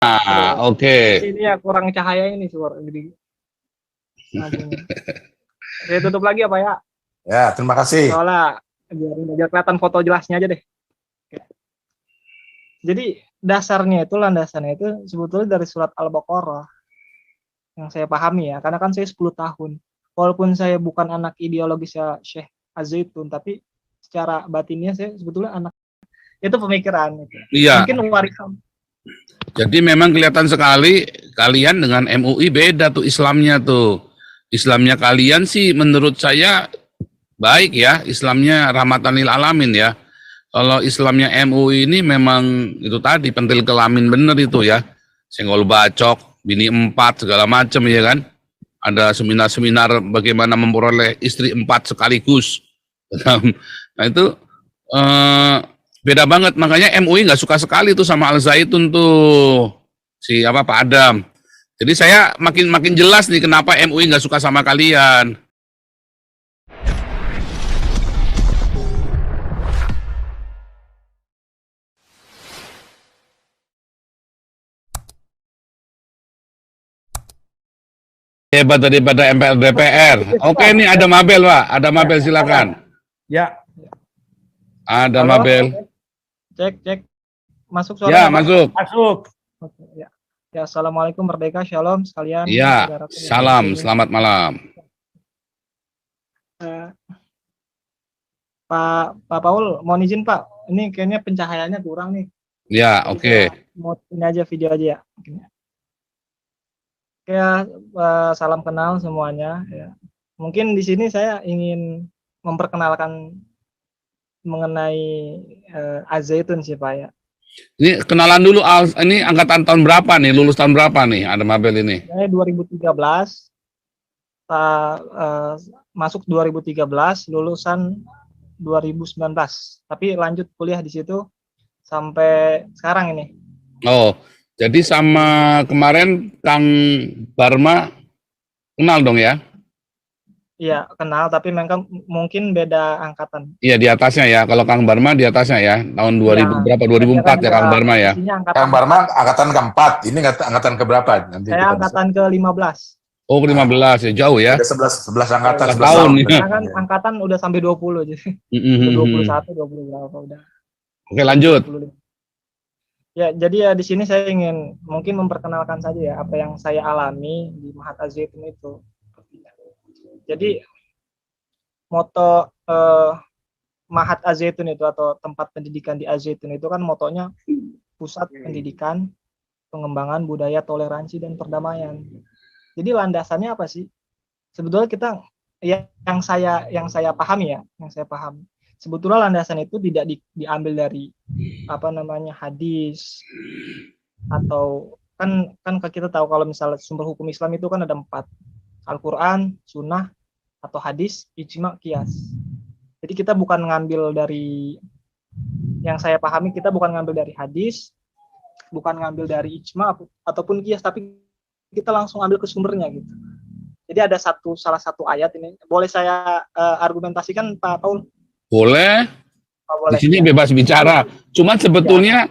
Nah, oke. Ini ya kurang cahaya ini suara jadi lampunya. Saya tutup lagi apa ya? Ya, terima kasih. Soalnya biar kelihatan foto jelasnya aja deh. Oke. Jadi dasarnya itu, landasannya itu sebetulnya dari surat Al-Baqarah yang saya pahami ya, karena kan saya 10 tahun. Walaupun saya bukan anak ideologisnya Syekh Az-Zaitun, tapi secara batinnya saya sebetulnya anak itu pemikiran itu. Iya. Mungkin warisan. Jadi memang kelihatan sekali kalian dengan MUI beda tuh Islamnya tuh. Islamnya kalian sih menurut saya baik ya, Islamnya rahmatan lil alamin ya. Kalau Islamnya MUI ini memang itu tadi pentil kelamin bener itu ya. Senggol bacok, bini 4 segala macam ya kan. Ada seminar-seminar bagaimana memperoleh istri 4 sekaligus. Nah itu beda banget, makanya MUI nggak suka sekali tuh sama Al Zaitun tuh si apa Pak Adam. Jadi saya makin jelas nih kenapa MUI nggak suka sama kalian. Hebat daripada MPR DPR. Oke nih ada Mabel Pak, ada Mabel silakan. Ya. Ada Halo? Mabel. Cek. Masuk suara. Ya masuk. Oke, ya. Ya, assalamualaikum, merdeka, shalom sekalian. Iya, saudaraku yang salam, di sini. selamat malam. Pak Paul, mohon izin Pak, ini kayaknya pencahayaannya kurang nih. Ya, Jadi oke. saya mau ini aja video aja ya. Oke, salam kenal semuanya. Ya. Mungkin di sini saya ingin memperkenalkan mengenai Az-Zaitun sih Pak ya. Ini kenalan dulu, ini angkatan tahun berapa nih, lulus tahun berapa nih, ada Mabel ini? Saya 2013, masuk 2013, lulusan 2019. Tapi lanjut kuliah di situ sampai sekarang ini. Oh, jadi sama kemarin Kang Barma kenal dong ya? Iya, kenal, tapi mereka mungkin beda angkatan. Iya, di atasnya ya. Kalau Kang Barma di atasnya ya, tahun 2000 berapa? 2004 ya Kang Barma ya? Kang Barma angkatan keempat, ini angkatan keberapa? Nanti saya angkatan ke-15. Oh, ke-15 ya, jauh ya. Ada 11 angkatan, 11 tahun. Karena kan angkatan udah sampai 20 jadi. Udah 21, 20 berapa udah. Oke, lanjut. 25. Ya, jadi ya di sini saya ingin mungkin memperkenalkan saja ya apa yang saya alami di Mahat Az-Zaitun itu. Jadi moto Mahat Az-Zaitun itu atau tempat pendidikan di Az-Zaitun itu kan motonya pusat pendidikan, pengembangan budaya, toleransi dan perdamaian. Jadi landasannya apa sih? Sebetulnya kita yang saya pahami ya, yang saya paham. Sebetulnya landasan itu tidak diambil dari apa namanya hadis atau kan kita tahu kalau misalnya sumber hukum Islam itu kan ada 4. Al-Quran, Sunnah, atau hadis, ijma, qiyas. Jadi kita bukan ngambil dari, yang saya pahami kita bukan ngambil dari hadis, bukan ngambil dari ijma ataupun qiyas, tapi kita langsung ambil ke sumbernya gitu. Jadi ada salah satu ayat ini, boleh saya argumentasikan Pak Paul? Boleh. Boleh. Di sini bebas bicara. Cuman sebetulnya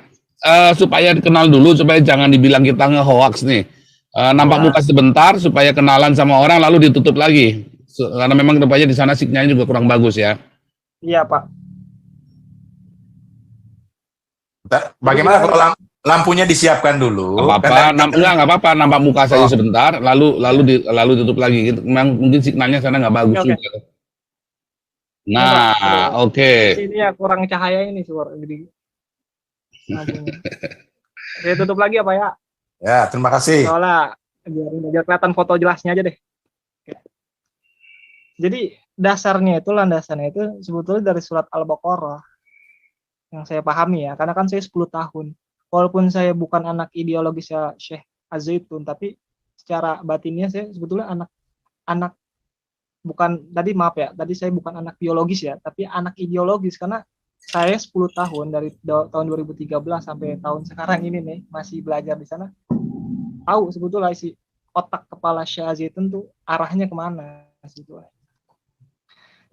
supaya dikenal dulu, supaya jangan dibilang kita nge-hoax nih. Nampak muka sebentar supaya kenalan sama orang lalu ditutup lagi. Karena memang rupanya di sana signalnya juga kurang bagus ya. Iya, Pak. Bagaimana kalau lampunya disiapkan dulu? Nggak apa-apa, nampak muka saja sebentar lalu ditutup lagi gitu. Memang mungkin signalnya sana nggak bagus juga. Nah, oke. Ini ya kurang cahaya ini suara jadi lampunya. Saya tutup lagi apa ya? Ya, terima kasih. Soalnya biar kelihatan foto jelasnya aja deh. Jadi dasarnya itu, landasannya itu sebetulnya dari surat Al-Baqarah yang saya pahami ya, karena kan saya 10 tahun. Walaupun saya bukan anak ideologisnya Syekh Az-Zaitun, tapi secara batinnya saya sebetulnya anak bukan, tadi saya bukan anak biologis ya, tapi anak ideologis, karena saya 10 tahun dari tahun 2013 sampai tahun sekarang ini nih masih belajar di sana, tahu sebetulnya isi otak kepala Syekh Az-Zaitun tuh arahnya kemana sebetulnya.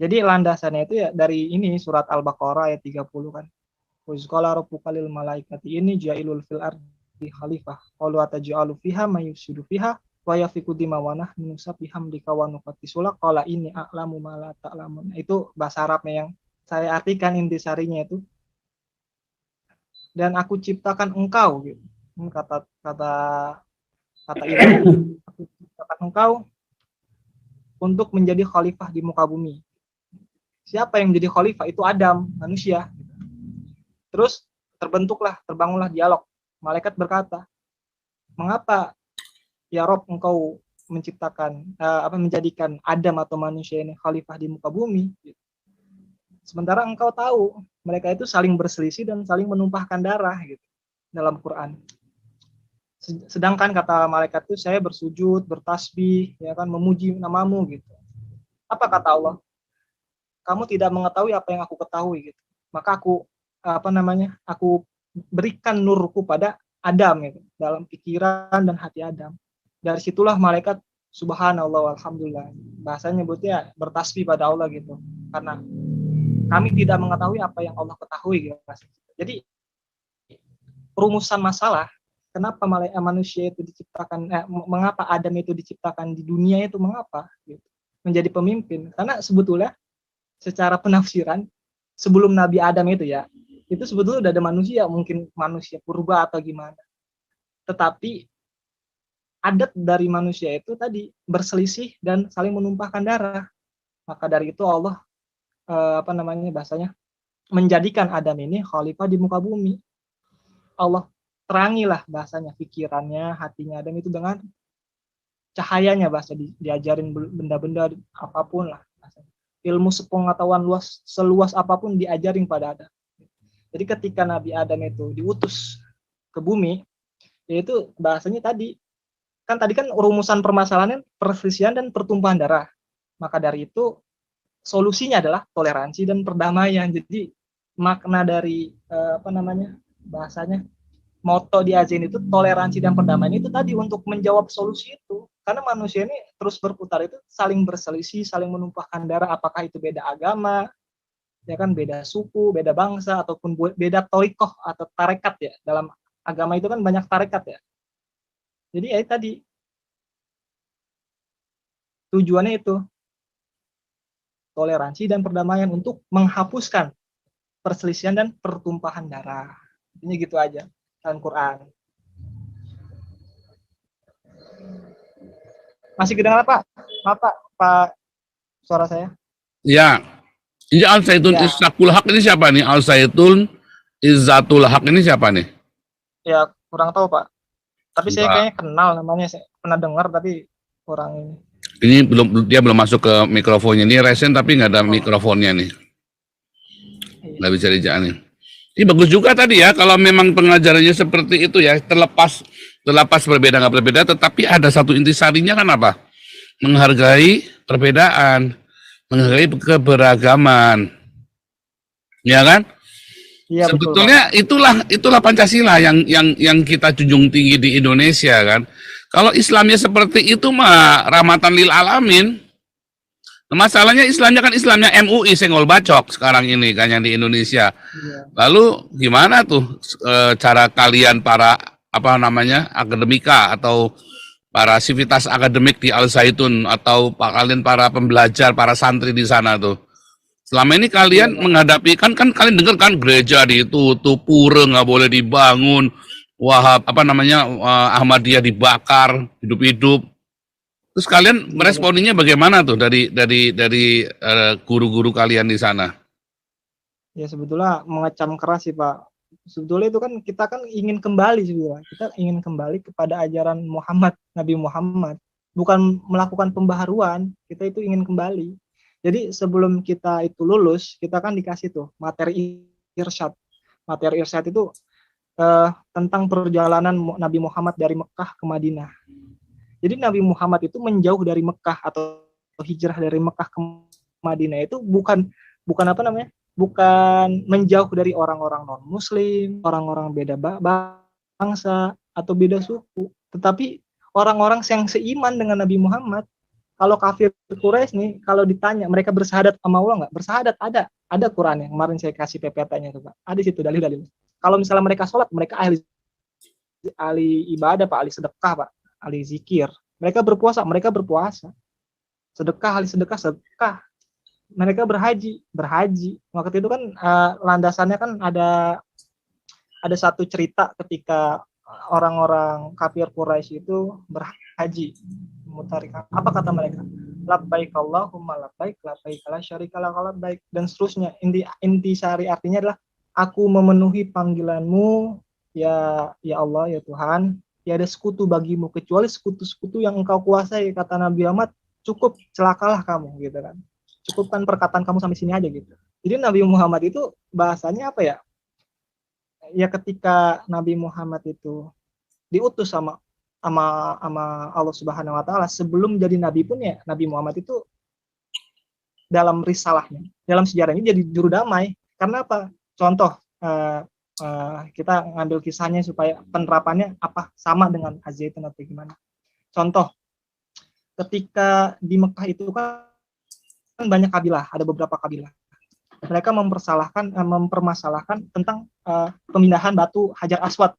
Jadi landasannya itu ya dari ini surat Al-Baqarah ayat 30 kan. Wa qala rabbuka lil malaikati inni ja'ilul fil ardi khalifah. Qalu ataj'alu fiha may yufsidu fiha wa yafiku dima wa nahnu nusabbihamdika wa nuqaddisula qala inni a'lamu ma la ta'lamun. Itu bahasa Arabnya yang saya artikan intisarinya itu. Dan aku ciptakan engkau gitu. Ini kata ilah. Aku ciptakan engkau untuk menjadi khalifah di muka bumi. Siapa yang menjadi khalifah? Itu Adam, manusia. Terus terbangunlah dialog. Malaikat berkata, mengapa ya Rob engkau menjadikan Adam atau manusia ini khalifah di muka bumi? Sementara engkau tahu mereka itu saling berselisih dan saling menumpahkan darah gitu dalam Quran. Sedangkan kata malaikat itu saya bersujud, bertasbih, ya kan, memuji namamu gitu. Apa kata Allah? Kamu tidak mengetahui apa yang aku ketahui gitu. Maka aku aku berikan nurku pada Adam gitu, dalam pikiran dan hati Adam. Dari situlah malaikat subhanallah alhamdulillah. Bahasanya nyebutnya bertasbih pada Allah gitu. Karena kami tidak mengetahui apa yang Allah ketahui gitu. Jadi rumusan masalah kenapa manusia itu diciptakan, mengapa Adam itu diciptakan di dunia itu, mengapa gitu, menjadi pemimpin? Karena sebetulnya secara penafsiran sebelum Nabi Adam itu ya, itu sebetulnya udah ada manusia, mungkin manusia purba atau gimana. Tetapi adat dari manusia itu tadi berselisih dan saling menumpahkan darah. Maka dari itu Allah bahasanya menjadikan Adam ini khalifah di muka bumi. Allah terangilah bahasanya pikirannya, hatinya Adam itu dengan cahayanya, bahasa diajarin benda-benda apapun lah bahasanya. Ilmu sepengetahuan seluas apapun diajarin pada Adam. Jadi ketika Nabi Adam itu diutus ke bumi, yaitu bahasanya tadi kan rumusan permasalahannya perselisihan dan pertumpahan darah. Maka dari itu solusinya adalah toleransi dan perdamaian. Jadi makna dari bahasanya moto di Azin itu toleransi dan perdamaian itu tadi untuk menjawab solusi itu. Karena manusia ini terus berputar itu saling berselisih, saling menumpahkan darah, apakah itu beda agama, ya kan, beda suku, beda bangsa, ataupun beda torikoh atau tarekat ya. Dalam agama itu kan banyak tarekat ya. Jadi ya tadi tujuannya itu toleransi dan perdamaian untuk menghapuskan perselisihan dan pertumpahan darah. Ini gitu aja dalam Quran. Masih kedengaran Pak? Maaf Pak, suara saya. Ya. Ini Al-Zaitun Ya. Izzaqul Haq ini siapa nih? Al-Zaitun Izzatul Haq ini siapa nih? Ya, kurang tahu Pak. Tapi saya Enggak. kayaknya kenal namanya, saya pernah dengar tapi kurang ini. Ini dia belum masuk ke mikrofonnya. Ini resen tapi nggak ada mikrofonnya nih. Nggak bisa dijalanin. Ini bagus juga tadi ya, kalau memang pengajarannya seperti itu ya, terlepas berbeda nggak berbeda, tetapi ada satu intisarinya kan apa? Menghargai perbedaan, menghargai keberagaman, ya kan? Iya, Sebetulnya betul, itulah Pancasila yang kita junjung tinggi di Indonesia kan. Kalau Islamnya seperti itu mah rahmatan lil alamin. Masalahnya Islamnya kan Islamnya MUI senggol bacok sekarang ini kan yang di Indonesia. Iya. Lalu gimana tuh cara kalian para akademika atau para sivitas akademik di Al Zaitun atau kalian para pembelajar, para santri di sana tuh? Selama ini kalian menghadapi kan kalian dengar kan gereja ditutup, pura nggak boleh dibangun, Ahmadiyah dibakar hidup-hidup. Terus kalian meresponinya bagaimana tuh dari guru-guru kalian di sana? Ya sebetulnya mengecam keras sih Pak. Sebetulnya itu kan kita kan ingin kembali sebetulnya. Kita ingin kembali kepada ajaran Muhammad, Nabi Muhammad. Bukan melakukan pembaharuan, kita itu ingin kembali. Jadi sebelum kita itu lulus, kita kan dikasih tuh materi irsyad. Materi irsyad itu tentang perjalanan Nabi Muhammad dari Mekah ke Madinah. Jadi Nabi Muhammad itu menjauh dari Mekah atau hijrah dari Mekah ke Madinah itu bukan menjauh dari orang-orang non-muslim, orang-orang beda bangsa atau beda suku, tetapi orang-orang yang seiman dengan Nabi Muhammad. Kalau kafir Quraisy nih, kalau ditanya mereka bersahadat sama Allah nggak? Bersahadat, ada Quran yang kemarin saya kasih PPT-nya tuh Pak. Ada situ dalil-dalil. Kalau misalnya mereka sholat, mereka ahli ahli ibadah, Pak, ahli sedekah, Pak, ahli zikir. Mereka berpuasa. Sedekah, ahli sedekah, sedekah. Mereka berhaji. Waktu itu kan landasannya kan ada satu cerita ketika orang-orang kafir Quraisy itu berhaji memutarikan. Apa kata mereka? Labbaik Allahumma labbaik, labbaik la syarika lak labbaik, dan seterusnya. Inti sari artinya adalah aku memenuhi panggilanmu ya Allah, ya Tuhan. Tiada sekutu bagimu kecuali sekutu-sekutu yang engkau kuasai, kata Nabi Muhammad. Cukup, celakalah kamu, gitu kan. Cukupkan perkataan kamu sampai sini aja, gitu. Jadi Nabi Muhammad itu bahasanya apa ya? Ya ketika Nabi Muhammad itu diutus sama Allah Subhanahu wa taala, sebelum jadi nabi pun ya Nabi Muhammad itu dalam risalahnya, dalam sejarahnya jadi juru damai. Karena apa? Contoh kita ngambil kisahnya supaya penerapannya apa sama dengan Az-Zaitun atau gimana. Contoh, ketika di Mekah itu kan banyak kabilah, ada beberapa kabilah. Mereka mempermasalahkan tentang pemindahan batu Hajar Aswad.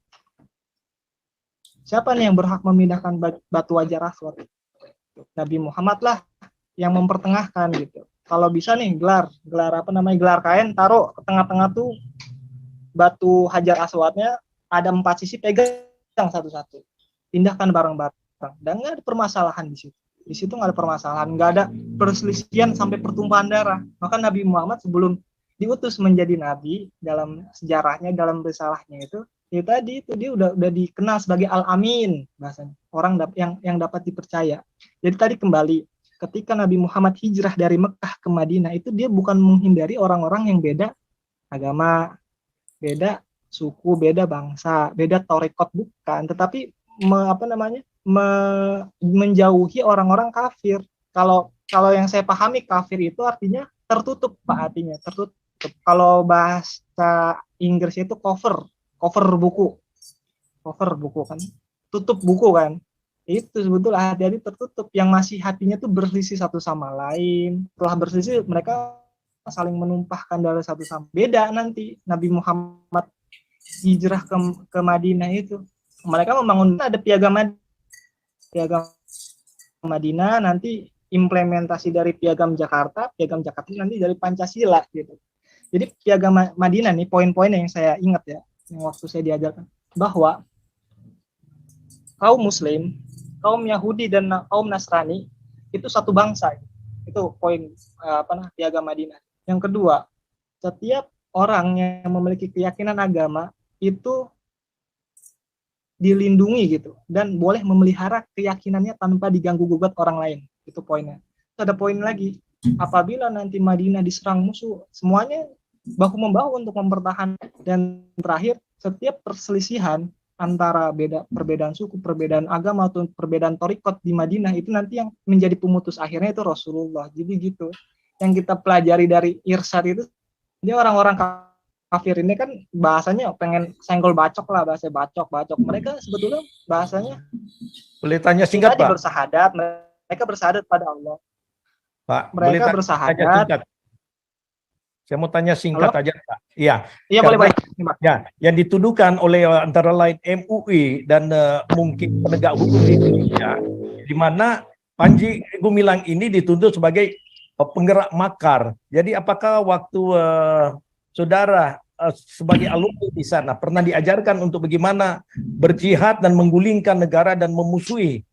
Siapa nih yang berhak memindahkan batu Hajar Aswad? Nabi Muhammad lah yang mempertengahkan gitu. Kalau bisa nih gelar kain, taruh ke tengah-tengah tuh batu Hajar Aswadnya, ada 4 sisi, pegang satu-satu, pindahkan bareng-bareng, dan nggak ada permasalahan di situ. Di situ nggak ada permasalahan, nggak ada perselisihan sampai pertumpahan darah. Maka Nabi Muhammad sebelum diutus menjadi nabi, dalam sejarahnya, dalam risalahnya itu, ya tadi itu dia udah dikenal sebagai Al-Amin bahasanya, orang yang dapat dipercaya. Jadi tadi kembali, ketika Nabi Muhammad hijrah dari Mekah ke Madinah, itu dia bukan menghindari orang-orang yang beda agama, beda suku, beda bangsa, beda tarekat, bukan, tetapi menjauhi orang-orang kafir. Kalau yang saya pahami, kafir itu artinya tertutup, Pak, artinya tertutup. Kalau bahasa Inggris itu cover buku kan, tutup buku kan. Itu sebetulnya hati-hati tertutup, yang masih hatinya tuh berselisih satu sama lain. Setelah berselisih mereka saling menumpahkan darah satu sama. Beda nanti Nabi Muhammad hijrah ke Madinah itu, mereka membangun, ada piagam Madinah, nanti implementasi dari piagam Jakarta nanti dari Pancasila gitu. Jadi piagam Madinah nih, poin-poin yang saya ingat ya, yang waktu saya diajarkan, bahwa kaum Muslim, kaum Yahudi dan kaum Nasrani itu satu bangsa. Itu poin piagam Madinah. Yang kedua, setiap orang yang memiliki keyakinan agama itu dilindungi gitu, dan boleh memelihara keyakinannya tanpa diganggu gugat orang lain. Itu poinnya. Terus ada poin lagi, apabila nanti Madinah diserang musuh, semuanya bahu membahu untuk mempertahankan. Dan terakhir, setiap perselisihan antara perbedaan suku, perbedaan agama, atau perbedaan thariqat di Madinah, itu nanti yang menjadi pemutus akhirnya itu Rasulullah. Jadi gitu. Yang kita pelajari dari Irsyad itu, dia orang-orang kafir ini kan bahasanya pengen senggol bacok lah, bahasa bacok. Mereka sebetulnya bahasanya, boleh tanya singkat, Pak? Mereka bersahadat pada Allah. Pak, mereka bersahadat. Saya mau tanya singkat aja, Pak. Iya. Iya, boleh. Ya, yang dituduhkan oleh antara lain MUI dan mungkin penegak hukum di Indonesia, di mana Panji Gumilang ini dituduh sebagai penggerak makar. Jadi apakah waktu saudara sebagai alumni di sana pernah diajarkan untuk bagaimana berjihad dan menggulingkan negara dan memusuhi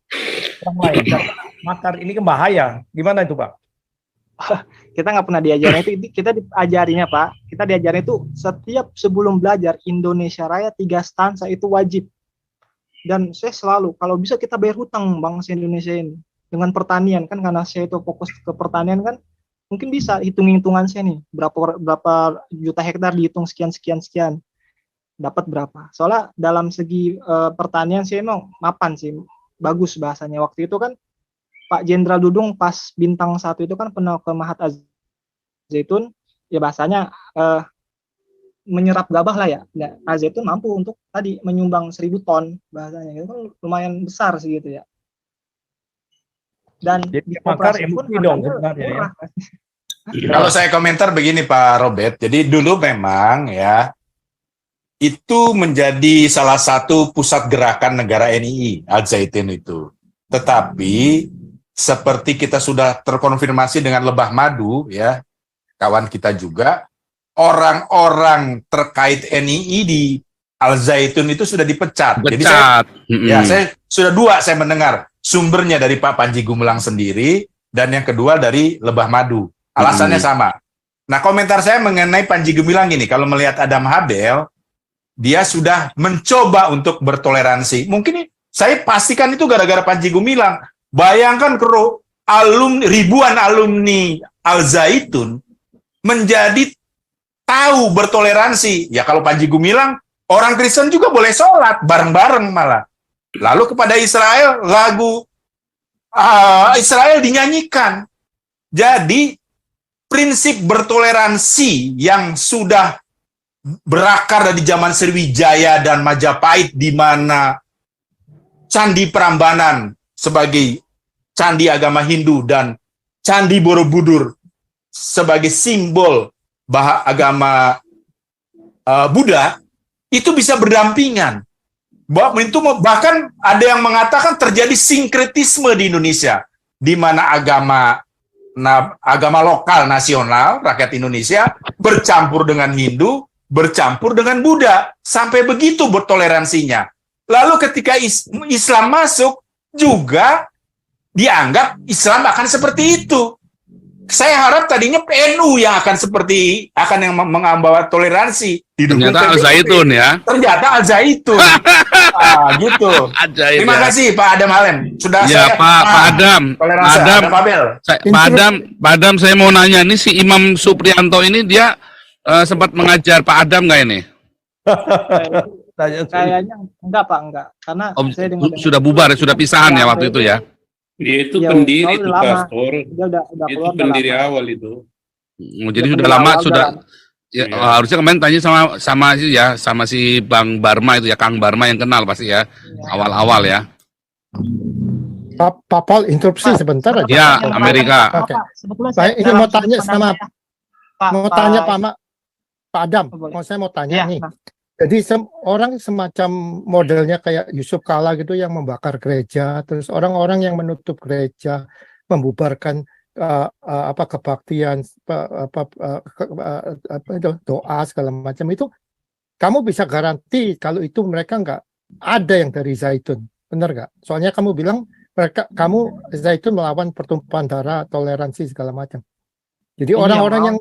orang lain? Karena makar ini kan bahaya. Gimana itu, Pak? Kita nggak pernah diajarin itu, kita diajarinya, Pak. Kita diajarin itu setiap sebelum belajar Indonesia Raya 3 stansa itu wajib. Dan saya selalu, kalau bisa kita bayar hutang bangsa Indonesia ini dengan pertanian kan, karena saya itu fokus ke pertanian kan, mungkin bisa hitung-hitungan saya nih, berapa juta hektar dihitung sekian dapat berapa. Soalnya dalam segi pertanian saya emang mapan sih, bagus bahasanya. Waktu itu kan Pak Jenderal Dudung pas bintang 1 itu kan pernah ke Mahat Az-Zaitun, ya bahasanya menyerap gabah lah ya. Nah, Az-Zaitun mampu untuk tadi menyumbang 1000 ton bahasanya, itu kan lumayan besar sih gitu ya. Dan jadi makar MUI dong sebenarnya ya. Kalau saya komentar begini, Pak Robert, jadi dulu memang ya itu menjadi salah satu pusat gerakan negara NII, Al Zaitun itu. Tetapi seperti kita sudah terkonfirmasi dengan Lebah Madu, ya, kawan kita juga, orang-orang terkait NII di Al Zaitun itu sudah dipecat. Jadi saya sudah dua saya mendengar sumbernya dari Pak Panji Gumilang sendiri dan yang kedua dari Lebah Madu. Alasannya sama. Nah, komentar saya mengenai Panji Gumilang ini, kalau melihat Adam Habel, dia sudah mencoba untuk bertoleransi. Mungkin saya pastikan itu gara-gara Panji Gumilang. Bayangkan kalau ribuan alumni Al Zaitun menjadi tahu bertoleransi. Ya kalau Panji Gumilang, orang Kristen juga boleh sholat bareng-bareng malah. Lalu kepada Israel, lagu Israel dinyanyikan. Jadi prinsip bertoleransi yang sudah berakar dari zaman Sriwijaya dan Majapahit, di mana Candi Prambanan sebagai candi agama Hindu dan Candi Borobudur sebagai simbol agama Buddha, itu bisa berdampingan. Bahkan ada yang mengatakan terjadi sinkretisme di Indonesia, di mana agama lokal nasional rakyat Indonesia bercampur dengan Hindu, bercampur dengan Buddha, sampai begitu bertoleransinya. Lalu ketika Islam masuk, juga dianggap Islam akan seperti itu. Saya harap tadinya PNU yang akan yang membawa toleransi. Ternyata Al Zaitun ya. Ternyata Al Zaitun. Gitu. Ajaib, Terima kasih Pak Adam Halem. Sudah ya, saya Pak Adam. Pak Adam, saya mau nanya nih, si Imam Supriyanto ini dia sempat mengajar Pak Adam nggak ini? Kayaknya enggak Pak, enggak. Karena saya sudah bubar, sudah pisahan ya waktu itu ya. Dia itu Ya, pendiri itu lama. pastor. Dia udah Itu keluar pendiri lama. awal itu. Jadi Udah sudah pendiri lama awal, sudah. udah Ya, Iya. harusnya kemarin tanya sama si Bang Barma itu ya, Kang Barma yang kenal pasti ya, awal-awal ya. Pak Paul, interupsi sebentar aja. Ya, Amerika. Oke. Sebetulnya Baik, ini mau tanya sama Pak Pak Adam. Boleh. Saya mau Ya, tanya nih. Jadi orang semacam modelnya kayak Yusuf Kala gitu yang membakar gereja, terus orang-orang yang menutup gereja, membubarkan kebaktian, doa segala macam itu, kamu bisa garanti kalau itu mereka nggak ada yang dari Zaitun, benar nggak? Soalnya kamu bilang kamu Zaitun melawan pertumpahan darah, toleransi segala macam. Jadi orang-orang yang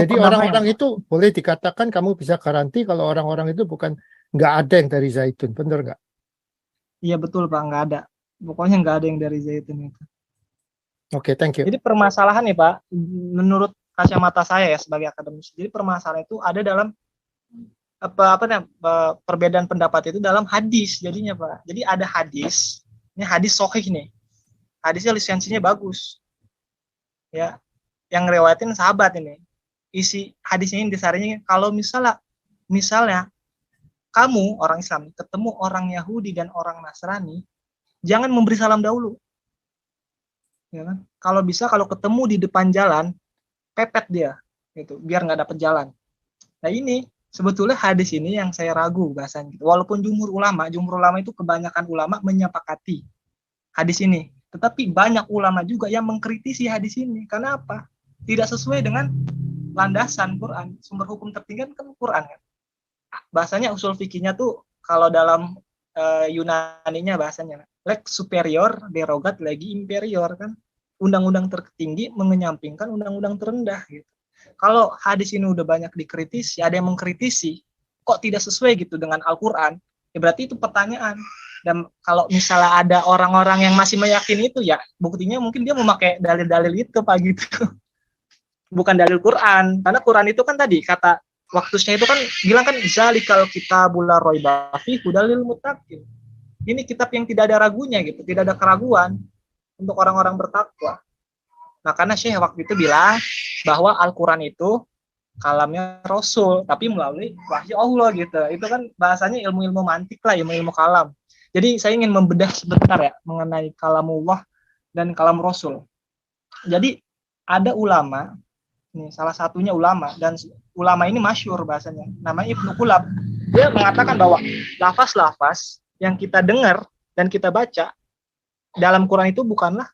jadi orang-orang itu boleh dikatakan kamu bisa garanti kalau orang-orang itu nggak ada yang dari Zaitun, benar nggak? Iya betul Pak, nggak ada. Pokoknya nggak ada yang dari Zaitun itu. Oke, thank you. Jadi permasalahan nih Pak, menurut kacamata saya ya sebagai akademisi, jadi permasalahan itu ada dalam perbedaan pendapat itu dalam hadis jadinya Pak. Jadi ada hadis, ini hadis sahih nih, hadisnya lisensinya bagus, ya, yang ngeriwayatin sahabat ini. Isi hadisnya ini disarinya kalau misalnya kamu orang Islam ketemu orang Yahudi dan orang Nasrani, jangan memberi salam dahulu. Ya kan? Kalau bisa kalau ketemu di depan jalan, pepet dia gitu, biar nggak dapet jalan. Nah ini sebetulnya hadis ini yang saya ragu bahasanya gitu. Walaupun jumhur ulama itu kebanyakan ulama menyepakati hadis ini, tetapi banyak ulama juga yang mengkritisi hadis ini. Karena apa? Tidak sesuai dengan landasan Quran. Sumber hukum tertinggi kan Quran kan. Bahasanya usul fikihnya tuh kalau dalam Yunaninya bahasanya lex superior derogat legi inferior kan. Undang-undang tertinggi mengenyampingkan undang-undang terendah gitu. Kalau hadis ini udah banyak dikritisi, ada yang mengkritisi, kok tidak sesuai gitu dengan Al-Quran, ya berarti itu pertanyaan. Dan kalau misalnya ada orang-orang yang masih meyakini itu, ya buktinya mungkin dia memakai dalil-dalil itu Pak gitu. Bukan dalil Quran, karena Quran itu kan tadi kata waktunya itu kan bilang kan zalikal kitabul la raiba fihi hudalil muttaqin. Ini kitab yang tidak ada ragunya gitu, tidak ada keraguan untuk orang-orang bertakwa. Nah, karena Syekh waktu itu bilang bahwa Al-Quran itu kalamnya Rasul, tapi melalui wahyu Allah gitu. Itu kan bahasanya ilmu-ilmu mantik lah, ilmu-ilmu kalam. Jadi saya ingin membedah sebentar ya mengenai kalamullah dan kalam Rasul. Jadi ada ulama, ini salah satunya ulama, dan ulama ini masyhur bahasanya, namanya Ibnu Qulab. Dia mengatakan bahwa lafaz-lafaz yang kita dengar dan kita baca dalam Quran itu bukanlah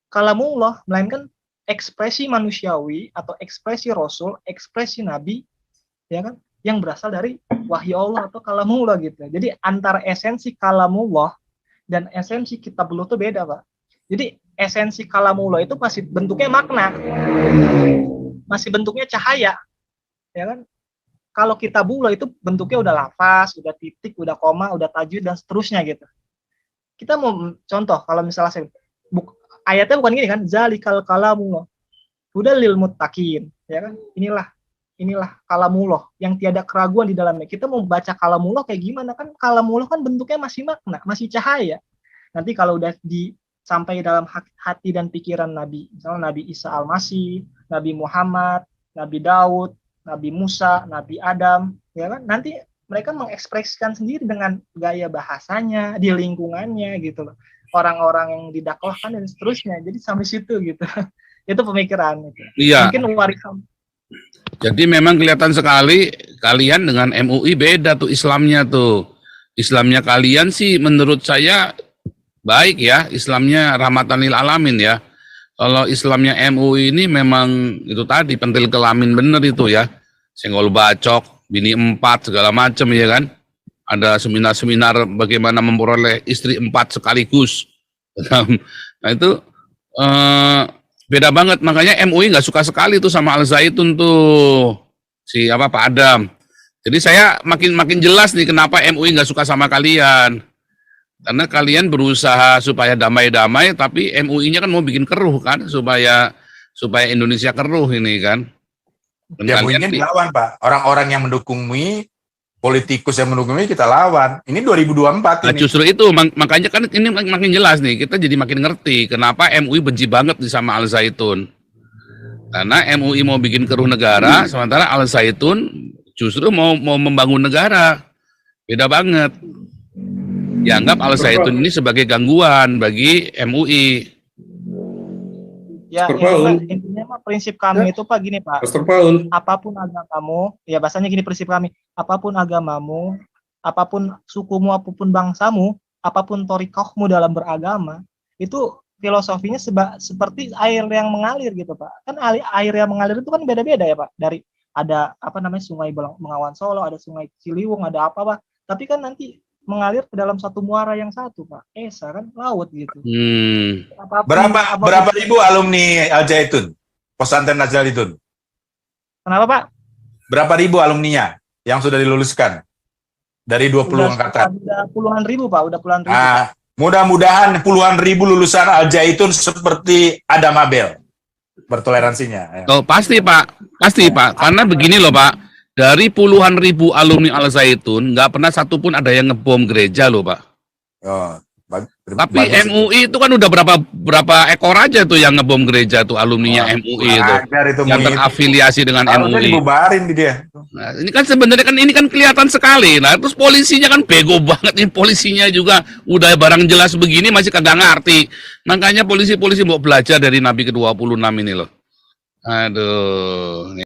kalamullah, melainkan ekspresi manusiawi atau ekspresi Rasul, ekspresi Nabi, ya kan, yang berasal dari wahyu Allah atau kalamullah gitu. Jadi antara esensi kalamullah dan esensi kitabullah itu beda, Pak. Jadi esensi kalamullah itu masih bentuknya makna, masih bentuknya cahaya, ya kan. Kalau kitabullah itu bentuknya udah lafaz, udah titik, udah koma, udah tajwid dan seterusnya gitu. Kita mau contoh, kalau misalnya saya ayatnya bukan gini kan, zalikal kalamullah udah lil muttaqin, ya kan. Inilah kalamullah yang tiada keraguan di dalamnya. Kita mau baca kalamullah kayak gimana kan? Kalamullah kan bentuknya masih makna, masih cahaya. Nanti kalau udah sampai dalam hati dan pikiran Nabi, misalnya Nabi Isa Al-Masih, Nabi Muhammad, Nabi Daud, Nabi Musa, Nabi Adam, ya kan? Nanti mereka mengekspresikan sendiri dengan gaya bahasanya, di lingkungannya gitu loh. Orang-orang yang didakwahkan dan seterusnya. Jadi sampai situ gitu. Itu pemikiran gitu. Iya. Mungkin warisan. Jadi memang kelihatan sekali kalian dengan MUI beda tuh Islamnya tuh. Islamnya kalian sih menurut saya baik ya, Islamnya rahmatan lil alamin ya. Kalau Islamnya MUI ini memang itu tadi pentil kelamin bener itu ya. Senggol bacok, bini 4 segala macam ya kan. Ada seminar-seminar bagaimana memperoleh istri 4 sekaligus. Nah itu beda banget, makanya MUI nggak suka sekali tuh sama Al Zaitun tuh si Pak Adam. Jadi saya makin jelas nih kenapa MUI nggak suka sama kalian. Karena kalian berusaha supaya damai-damai, tapi MUI-nya kan mau bikin keruh kan, supaya Indonesia keruh ini kan. Ya MUI-nya dilawan, Pak. Orang-orang yang mendukung MUI, politikus yang mendukung MUI kita lawan. Ini 2024 nah, ini. justru itu makanya kan ini makin jelas nih, kita jadi makin ngerti kenapa MUI benci banget sama Al Zaitun. Karena MUI mau bikin keruh negara, sementara Al Zaitun justru mau membangun negara. Beda banget. Dianggap Al Zaitun ini sebagai gangguan bagi MUI. Ya, intinya mah prinsip kami itu Pak gini Pak. Apapun agamamu, ya bahasanya gini prinsip kami. Apapun agamamu, apapun sukumu, apapun bangsamu, apapun torikohmu dalam beragama, itu filosofinya seperti air yang mengalir gitu Pak. Kan air yang mengalir itu kan beda-beda ya Pak. Dari ada Sungai Bengawan Solo, ada Sungai Ciliwung, ada apa Pak. Tapi kan nanti mengalir ke dalam satu muara yang satu Pak, Esa kan laut gitu. Berapa ribu alumni Al Zaitun, pesantren Al Zaitun? Kenapa Pak? Berapa ribu alumninya yang sudah diluluskan dari 20 angkatan? Udah puluhan ribu Pak, udah puluhan ribu. Mudah-mudahan puluhan ribu lulusan Al Zaitun seperti Adam Abel bertoleransinya. Oh, pasti Pak, karena begini loh Pak. Dari puluhan ribu alumni Al Zaitun, nggak pernah satupun ada yang ngebom gereja loh Pak. Oh, tapi MUI itu kan udah berapa ekor aja tuh yang ngebom gereja tuh alumninya MUI itu yang terafiliasi dengan MUI. Dibubarin dia. Nah, ini kan sebenarnya kan ini kan kelihatan sekali. Nah, terus polisinya kan bego banget nih, polisinya juga udah barang jelas begini masih kagak ngerti. Makanya polisi mau belajar dari Nabi ke-26 ini loh. Aduh.